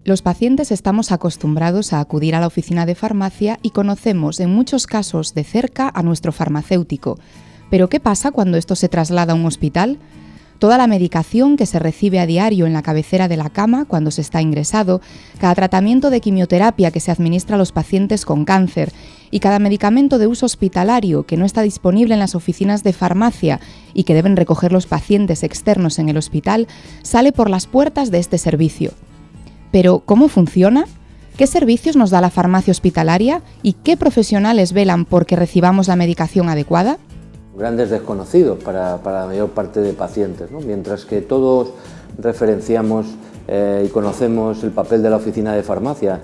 Los pacientes estamos acostumbrados a acudir a la oficina de farmacia y conocemos en muchos casos de cerca a nuestro farmacéutico. Pero ¿qué pasa cuando esto se traslada a un hospital? Toda la medicación que se recibe a diario en la cabecera de la cama cuando se está ingresado, cada tratamiento de quimioterapia que se administra a los pacientes con cáncer y cada medicamento de uso hospitalario que no está disponible en las oficinas de farmacia y que deben recoger los pacientes externos en el hospital, sale por las puertas de este servicio. Pero, ¿cómo funciona? ¿Qué servicios nos da la farmacia hospitalaria y qué profesionales velan porque recibamos la medicación adecuada? Grandes desconocidos para la mayor parte de pacientes, ¿no? Mientras que todos referenciamos y conocemos el papel de la oficina de farmacia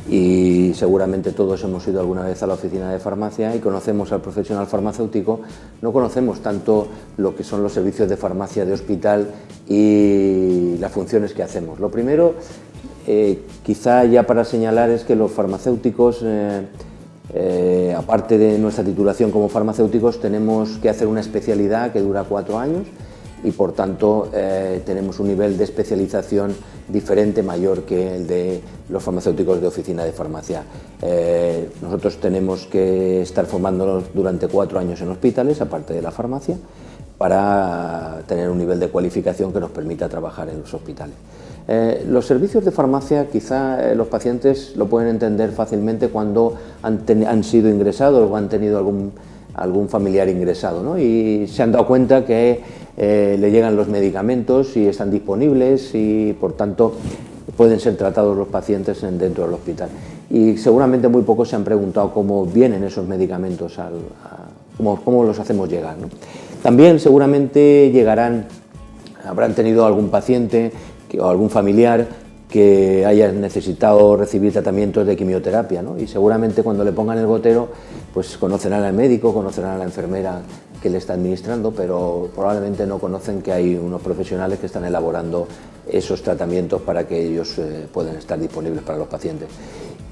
y seguramente todos hemos ido alguna vez a la oficina de farmacia y conocemos al profesional farmacéutico, no conocemos tanto lo que son los servicios de farmacia de hospital y las funciones que hacemos. Lo primero, quizá ya para señalar, es que los farmacéuticos, aparte de nuestra titulación como farmacéuticos, tenemos que hacer una especialidad que dura 4 años y por tanto tenemos un nivel de especialización diferente, mayor que el de los farmacéuticos de oficina de farmacia. Nosotros tenemos que estar formándonos durante 4 años en hospitales, aparte de la farmacia, para tener un nivel de cualificación que nos permita trabajar en los hospitales. Los servicios de farmacia quizá los pacientes lo pueden entender fácilmente cuando han sido ingresados o han tenido algún familiar ingresado, ¿no? Y se han dado cuenta que le llegan los medicamentos y están disponibles y por tanto pueden ser tratados los pacientes dentro del hospital. Y seguramente muy pocos se han preguntado cómo vienen esos medicamentos, cómo los hacemos llegar, ¿no? También seguramente habrán tenido algún paciente o algún familiar que haya necesitado recibir tratamientos de quimioterapia, ¿no? Y seguramente cuando le pongan el gotero, pues conocerán al médico, conocerán a la enfermera que le está administrando, pero probablemente no conocen que hay unos profesionales que están elaborando esos tratamientos para que ellos puedan estar disponibles para los pacientes.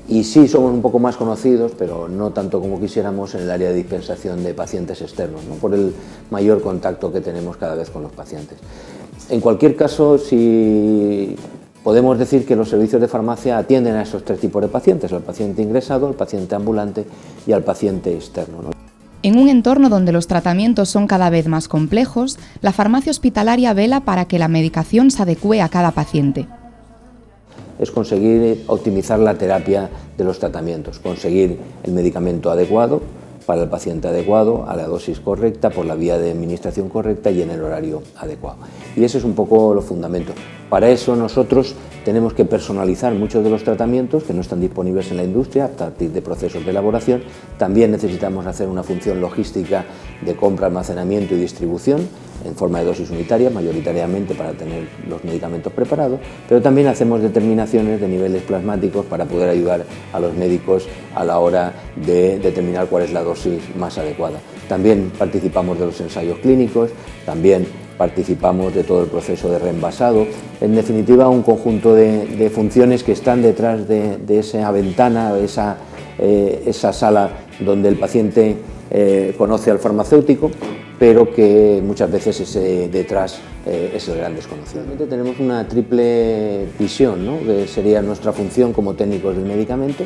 Y sí somos un poco más conocidos, pero no tanto como quisiéramos, en el área de dispensación de pacientes externos, ¿no? Por el mayor contacto que tenemos cada vez con los pacientes. En cualquier caso, sí podemos decir que los servicios de farmacia atienden a esos 3 tipos de pacientes: al paciente ingresado, al paciente ambulante y al paciente externo, ¿no? En un entorno donde los tratamientos son cada vez más complejos, la farmacia hospitalaria vela para que la medicación se adecue a cada paciente. Es conseguir optimizar la terapia de los tratamientos, conseguir el medicamento adecuado para el paciente adecuado, a la dosis correcta, por la vía de administración correcta y en el horario adecuado. Y ese es un poco los fundamentos. Para eso nosotros tenemos que personalizar muchos de los tratamientos que no están disponibles en la industria a partir de procesos de elaboración. También necesitamos hacer una función logística de compra, almacenamiento y distribución en forma de dosis unitaria, mayoritariamente para tener los medicamentos preparados, pero también hacemos determinaciones de niveles plasmáticos para poder ayudar a los médicos a la hora de determinar cuál es la dosis más adecuada. También participamos de los ensayos clínicos, también participamos de todo el proceso de reenvasado. En definitiva, un conjunto de funciones que están detrás de esa ventana, esa sala donde el paciente conoce al farmacéutico, pero que muchas veces ese detrás es el gran desconocido. Tenemos una triple visión, ¿no? Que sería nuestra función como técnicos del medicamento,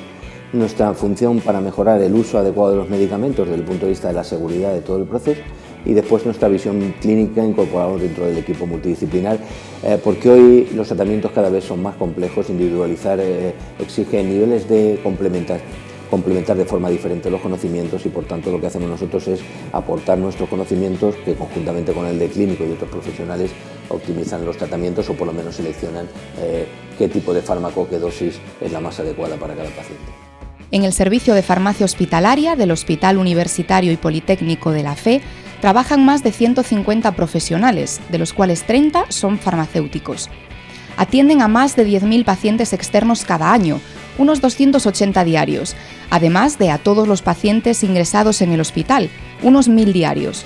nuestra función para mejorar el uso adecuado de los medicamentos desde el punto de vista de la seguridad de todo el proceso, y después nuestra visión clínica incorporada dentro del equipo multidisciplinar, porque hoy los tratamientos cada vez son más complejos. Individualizar exige niveles de complementar de forma diferente los conocimientos, y por tanto lo que hacemos nosotros es aportar nuestros conocimientos que conjuntamente con el de clínico y otros profesionales optimizan los tratamientos, o por lo menos seleccionan qué tipo de fármaco, qué dosis es la más adecuada para cada paciente. En el servicio de farmacia hospitalaria del Hospital Universitario y Politécnico de la Fe trabajan más de 150 profesionales, de los cuales 30 son farmacéuticos. Atienden a más de 10.000 pacientes externos cada año, unos 280 diarios, además de a todos los pacientes ingresados en el hospital, unos 1.000 diarios.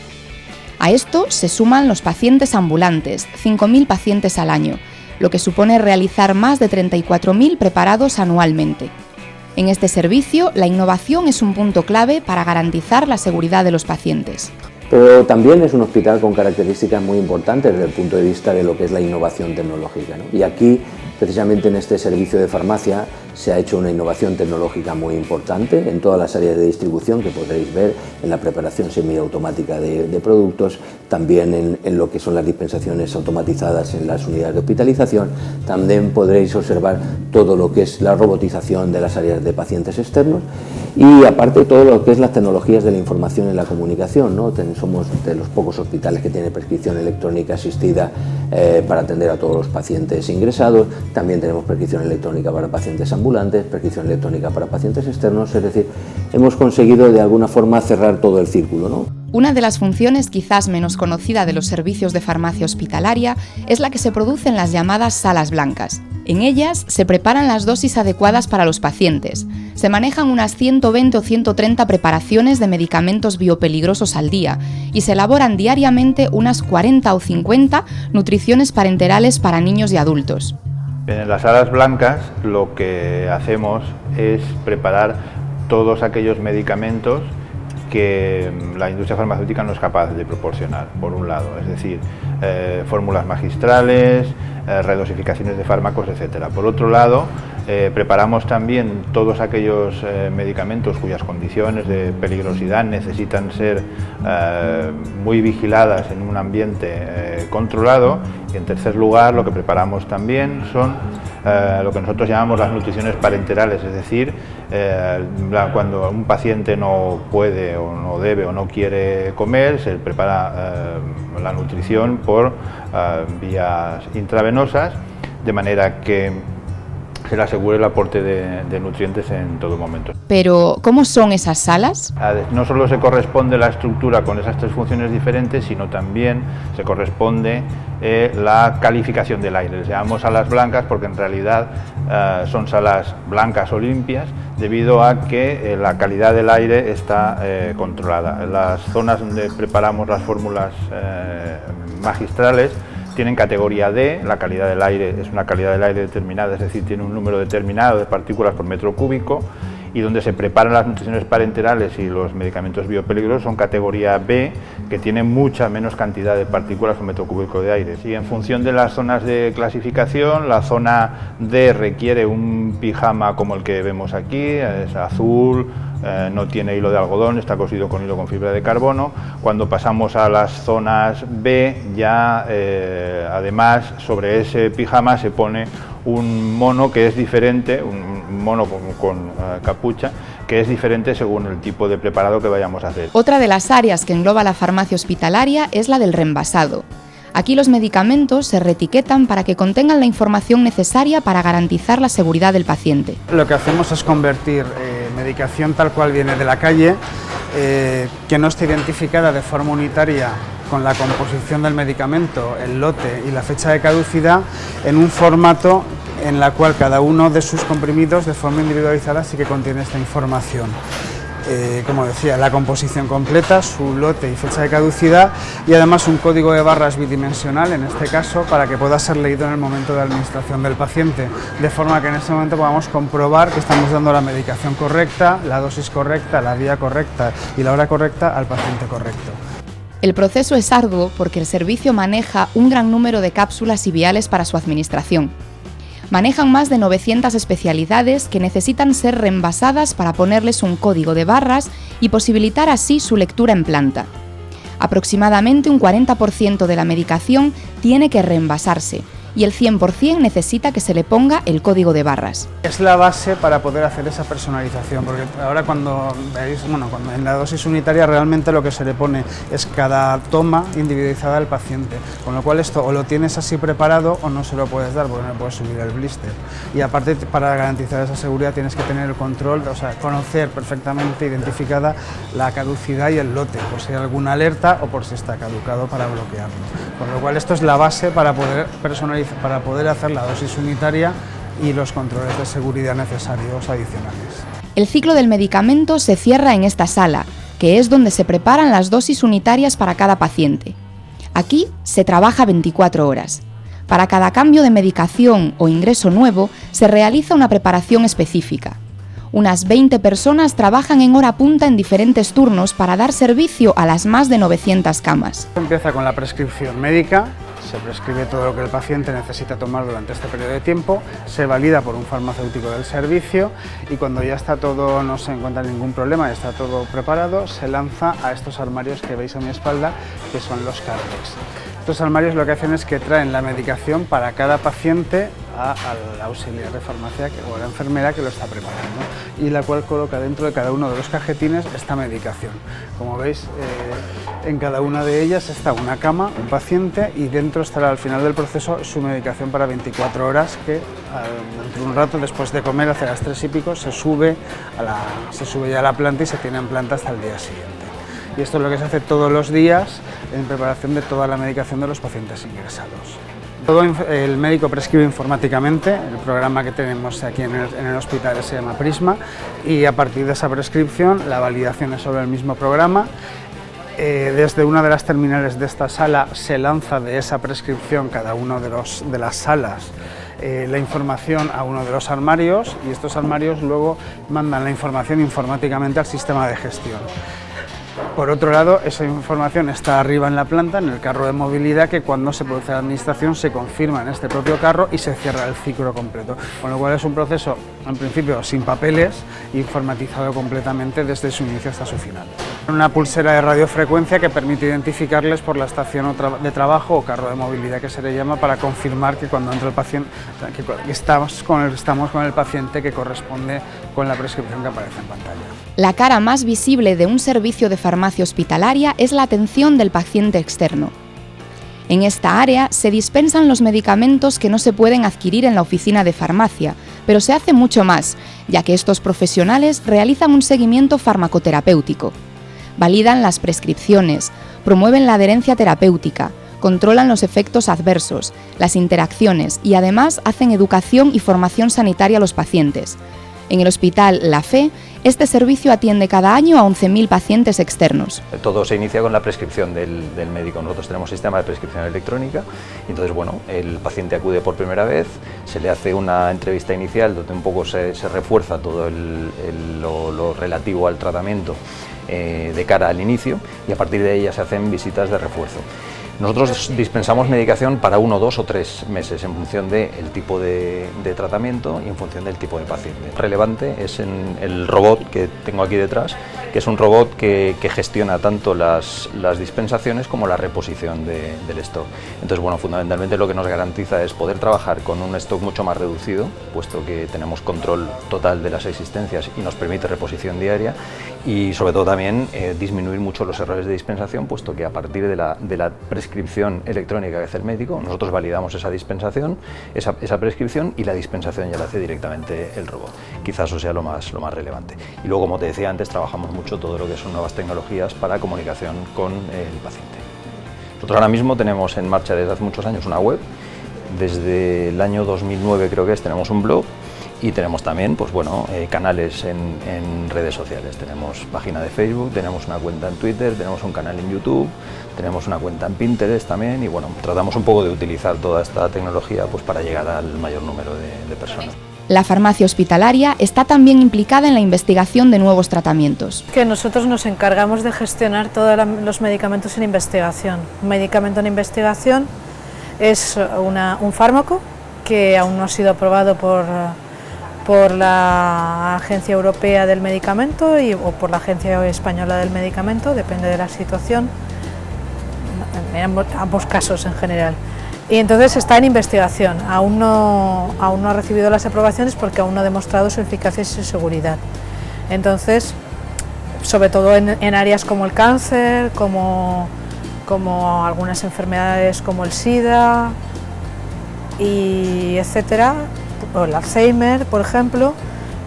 A esto se suman los pacientes ambulantes, 5.000 pacientes al año, lo que supone realizar más de 34.000 preparados anualmente. En este servicio, la innovación es un punto clave para garantizar la seguridad de los pacientes. Pero también es un hospital con características muy importantes desde el punto de vista de lo que es la innovación tecnológica, ¿no? Y aquí Precisamente en este servicio de farmacia se ha hecho una innovación tecnológica muy importante en todas las áreas de distribución que podréis ver en la preparación semiautomática de productos, también en lo que son las dispensaciones automatizadas en las unidades de hospitalización. También podréis observar todo lo que es la robotización de las áreas de pacientes externos y aparte todo lo que es las tecnologías de la información y la comunicación, ¿no? Somos de los pocos hospitales que tienen prescripción electrónica asistida para atender a todos los pacientes ingresados. También tenemos prescripción electrónica para pacientes ambulantes, prescripción electrónica para pacientes externos, es decir, hemos conseguido de alguna forma cerrar todo el círculo, ¿no? Una de las funciones quizás menos conocida de los servicios de farmacia hospitalaria es la que se produce en las llamadas salas blancas. En ellas se preparan las dosis adecuadas para los pacientes. Se manejan unas 120 o 130 preparaciones de medicamentos biopeligrosos al día y se elaboran diariamente unas 40 o 50 nutriciones parenterales para niños y adultos. En las salas blancas lo que hacemos es preparar todos aquellos medicamentos que la industria farmacéutica no es capaz de proporcionar, por un lado, es decir, fórmulas magistrales, redosificaciones de fármacos, etc. Por otro lado, preparamos también todos aquellos medicamentos cuyas condiciones de peligrosidad necesitan ser muy vigiladas en un ambiente controlado. Y en tercer lugar, lo que preparamos también son lo que nosotros llamamos las nutriciones parenterales, es decir, cuando un paciente no puede o no debe o no quiere comer, se prepara la nutrición por vías intravenosas, de manera que se le asegure el aporte de nutrientes en todo momento. Pero, ¿cómo son esas salas? No solo se corresponde la estructura con esas tres funciones diferentes, sino también se corresponde la calificación del aire. Les llamamos salas blancas porque en realidad son salas blancas o limpias, debido a que la calidad del aire está controlada. Las zonas donde preparamos las fórmulas magistrales tienen categoría D, la calidad del aire es una calidad del aire determinada, es decir, tiene un número determinado de partículas por metro cúbico, y donde se preparan las nutriciones parenterales y los medicamentos biopeligrosos son categoría B, que tienen mucha menos cantidad de partículas por metro cúbico de aire. Y en función de las zonas de clasificación, la zona D requiere un pijama como el que vemos aquí, es azul, no tiene hilo de algodón, está cosido con hilo con fibra de carbono. Cuando pasamos a las zonas B, ya además sobre ese pijama se pone un mono que es diferente, un mono con capucha, que es diferente según el tipo de preparado que vayamos a hacer. Otra de las áreas que engloba la farmacia hospitalaria es la del reenvasado. Aquí los medicamentos se reetiquetan para que contengan la información necesaria para garantizar la seguridad del paciente. Lo que hacemos es convertir medicación tal cual viene de la calle, que no esté identificada de forma unitaria con la composición del medicamento, el lote y la fecha de caducidad, en un formato en la cual cada uno de sus comprimidos de forma individualizada sí que contiene esta información. Como decía, la composición completa, su lote y fecha de caducidad, y además un código de barras bidimensional, en este caso, para que pueda ser leído en el momento de administración del paciente, de forma que en ese momento podamos comprobar que estamos dando la medicación correcta, la dosis correcta, la vía correcta y la hora correcta al paciente correcto. El proceso es arduo porque el servicio maneja un gran número de cápsulas y viales para su administración. Manejan más de 900 especialidades que necesitan ser reenvasadas para ponerles un código de barras y posibilitar así su lectura en planta. Aproximadamente un 40% de la medicación tiene que reenvasarse y el 100% necesita que se le ponga el código de barras. Es la base para poder hacer esa personalización, porque ahora cuando veis, cuando en la dosis unitaria realmente lo que se le pone es cada toma individualizada al paciente, con lo cual esto o lo tienes así preparado o no se lo puedes dar porque no puedes subir el blister. Y aparte, para garantizar esa seguridad tienes que tener el control, o sea, conocer perfectamente identificada la caducidad y el lote, por si hay alguna alerta o por si está caducado para bloquearlo. Con lo cual esto es la base para poder personalizar, para poder hacer la dosis unitaria y los controles de seguridad necesarios adicionales. El ciclo del medicamento se cierra en esta sala, que es donde se preparan las dosis unitarias para cada paciente. Aquí se trabaja 24 horas. Para cada cambio de medicación o ingreso nuevo, se realiza una preparación específica. Unas 20 personas trabajan en hora punta en diferentes turnos para dar servicio a las más de 900 camas. Empieza con la prescripción médica, se prescribe todo lo que el paciente necesita tomar durante este periodo de tiempo, se valida por un farmacéutico del servicio y cuando ya está todo, no se encuentra ningún problema, ya está todo preparado, se lanza a estos armarios que veis a mi espalda, que son los Cardex. Estos armarios lo que hacen es que traen la medicación para cada paciente al auxiliar de farmacia o a la enfermera que lo está preparando y la cual coloca dentro de cada uno de los cajetines esta medicación. Como veis, en cada una de ellas está una cama, un paciente y dentro estará al final del proceso su medicación para 24 horas que dentro de un rato después de comer, hacia las 3 y pico, se sube ya a la planta y se tiene en planta hasta el día siguiente. Y esto es lo que se hace todos los días en preparación de toda la medicación de los pacientes ingresados. Todo el médico prescribe informáticamente, el programa que tenemos aquí en el hospital se llama Prisma y a partir de esa prescripción la validación es sobre el mismo programa. Desde una de las terminales de esta sala se lanza de esa prescripción cada uno de las salas la información a uno de los armarios y estos armarios luego mandan la información informáticamente al sistema de gestión. Por otro lado, esa información está arriba en la planta, en el carro de movilidad, que cuando se produce la administración se confirma en este propio carro y se cierra el ciclo completo. Con lo cual es un proceso, en principio, sin papeles, informatizado completamente desde su inicio hasta su final. Una pulsera de radiofrecuencia que permite identificarles por la estación de trabajo o carro de movilidad que se le llama para confirmar que cuando entra el paciente, que estamos con el paciente que corresponde con la prescripción que aparece en pantalla. La cara más visible de un servicio de farmacia hospitalaria es la atención del paciente externo. En esta área se dispensan los medicamentos que no se pueden adquirir en la oficina de farmacia, pero se hace mucho más, ya que estos profesionales realizan un seguimiento farmacoterapéutico. Validan las prescripciones, promueven la adherencia terapéutica, controlan los efectos adversos, las interacciones y además hacen educación y formación sanitaria a los pacientes. En el Hospital La Fe, este servicio atiende cada año a 11.000 pacientes externos. Todo se inicia con la prescripción del médico. Nosotros tenemos sistema de prescripción electrónica y entonces, bueno, el paciente acude por primera vez, se le hace una entrevista inicial donde un poco se refuerza todo lo relativo al tratamiento de cara al inicio y a partir de ahí ya se hacen visitas de refuerzo. Nosotros dispensamos medicación para 1, 2 o 3 meses en función del tipo de tratamiento y en función del tipo de paciente. Relevante es en el robot que tengo aquí detrás, que es un robot que gestiona tanto las dispensaciones como la reposición del stock. Entonces, bueno, fundamentalmente lo que nos garantiza es poder trabajar con un stock mucho más reducido, puesto que tenemos control total de las existencias y nos permite reposición diaria y sobre todo también disminuir mucho los errores de dispensación, puesto que a partir de la prescripción electrónica que hace el médico, nosotros validamos esa dispensación, esa prescripción y la dispensación ya la hace directamente el robot. Quizás eso sea lo más relevante. Y luego, como te decía antes, trabajamos mucho todo lo que son nuevas tecnologías para comunicación con el paciente. Nosotros ahora mismo tenemos en marcha desde hace muchos años una web, desde el año 2009 creo que tenemos un blog y tenemos también pues, bueno, canales en redes sociales. Tenemos página de Facebook, tenemos una cuenta en Twitter, tenemos un canal en YouTube, tenemos una cuenta en Pinterest también y bueno, tratamos un poco de utilizar toda esta tecnología pues, para llegar al mayor número de personas. La farmacia hospitalaria está también implicada en la investigación de nuevos tratamientos. Que nosotros nos encargamos de gestionar todos los medicamentos en investigación. Un medicamento en investigación es un fármaco que aún no ha sido aprobado por la Agencia Europea del Medicamento o por la Agencia Española del Medicamento, depende de la situación, en ambos casos en general. Y entonces está en investigación, aún no ha recibido las aprobaciones porque aún no ha demostrado su eficacia y su seguridad. Entonces, sobre todo en áreas como el cáncer, como algunas enfermedades como el SIDA, y etcétera, o el Alzheimer, por ejemplo,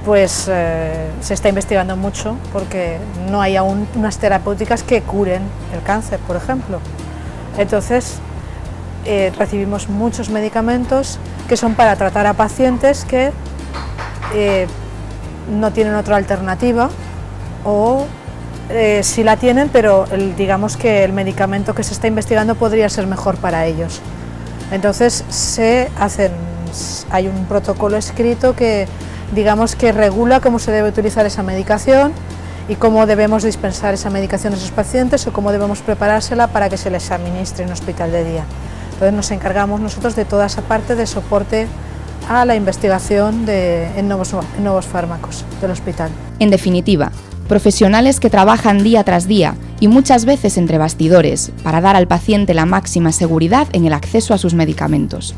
pues se está investigando mucho porque no hay aún unas terapéuticas que curen el cáncer, por ejemplo. Entonces, recibimos muchos medicamentos que son para tratar a pacientes que no tienen otra alternativa o sí la tienen, pero digamos que el medicamento que se está investigando podría ser mejor para ellos. Entonces hay un protocolo escrito que digamos que regula cómo se debe utilizar esa medicación y cómo debemos dispensar esa medicación a esos pacientes o cómo debemos preparársela para que se les administre en un hospital de día. Entonces nos encargamos nosotros de toda esa parte de soporte a la investigación en nuevos fármacos del hospital. En definitiva, profesionales que trabajan día tras día y muchas veces entre bastidores para dar al paciente la máxima seguridad en el acceso a sus medicamentos.